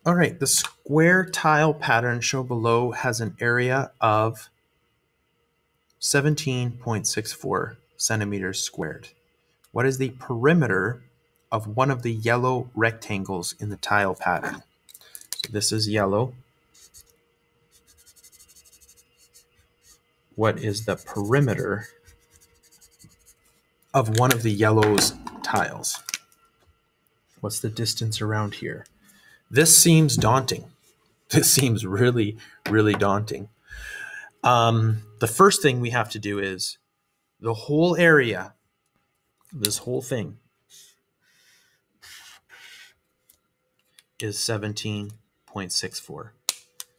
All right, the square tile pattern shown below has an area of 17.64 centimeters squared. What is the perimeter of one of the yellow rectangles in the tile pattern? So this is yellow. What is the perimeter of one of the yellow's tiles? What's the distance around here? This seems daunting. This seems really, really daunting. The first thing we have to do is the whole area, this whole thing, is 17.64.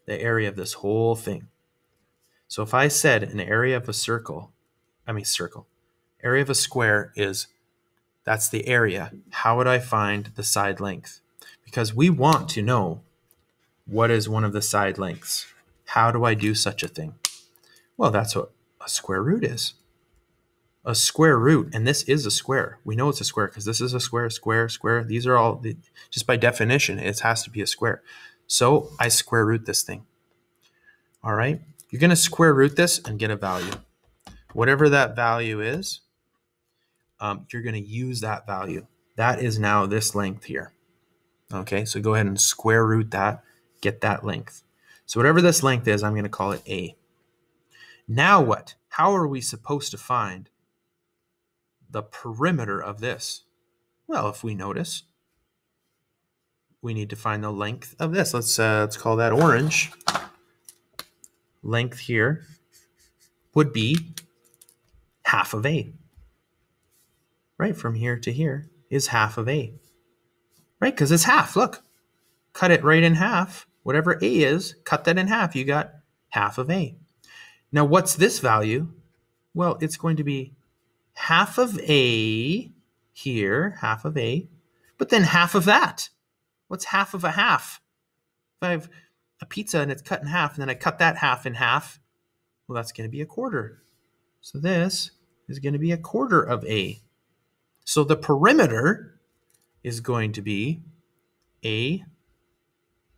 The area of this whole thing. So if I said an area of a area of a square is, that's the area, how would I find the side length? Because we want to know what is one of the side lengths. How do I do such a thing? Well, that's what a square root is. A square root, and this is a square. We know it's a square because this is a square, square, square. These are all, just by definition, it has to be a square. So I square root this thing. All right, you're going to square root this and get a value. Whatever that value is, you're going to use that value. That is now this length here. Okay, so go ahead and square root that, get that length. So whatever this length is, I'm going to call it A. Now what? How are we supposed to find the perimeter of this? Well, if we notice, we need to find the length of this. Let's call that orange. Length here would be half of A. Right, from here to here is half of A. Right, because it's half. Look, cut it right in half. Whatever A is, cut that in half. You got half of A. Now, what's this value? Well, it's going to be half of A here, half of A, but then half of that. What's half of a half? If I have a pizza and it's cut in half, and then I cut that half in half, well, that's going to be a quarter. So this is going to be a quarter of A. So the perimeter is going to be A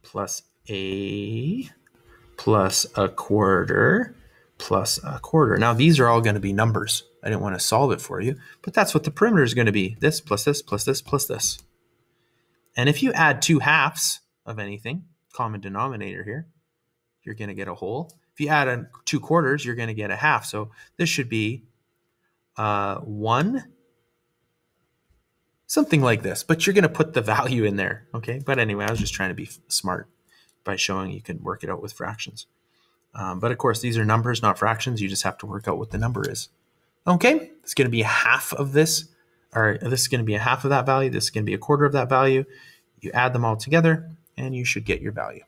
plus A plus a quarter plus a quarter. Now, these are all going to be numbers. I didn't want to solve it for you, but that's what the perimeter is going to be. This plus this plus this plus this. And if you add two halves of anything, common denominator here, you're going to get a whole. If you add two quarters, you're going to get a half. So this should be 1, something like this. But you're going to put the value in there, okay? But anyway, I was just trying to be smart by showing you can work it out with fractions. But of course, these are numbers, not fractions. You just have to work out what the number is. Okay, it's going to be half of this, or this is going to be a half of that value. This is going to be a quarter of that value. You add them all together, and you should get your value.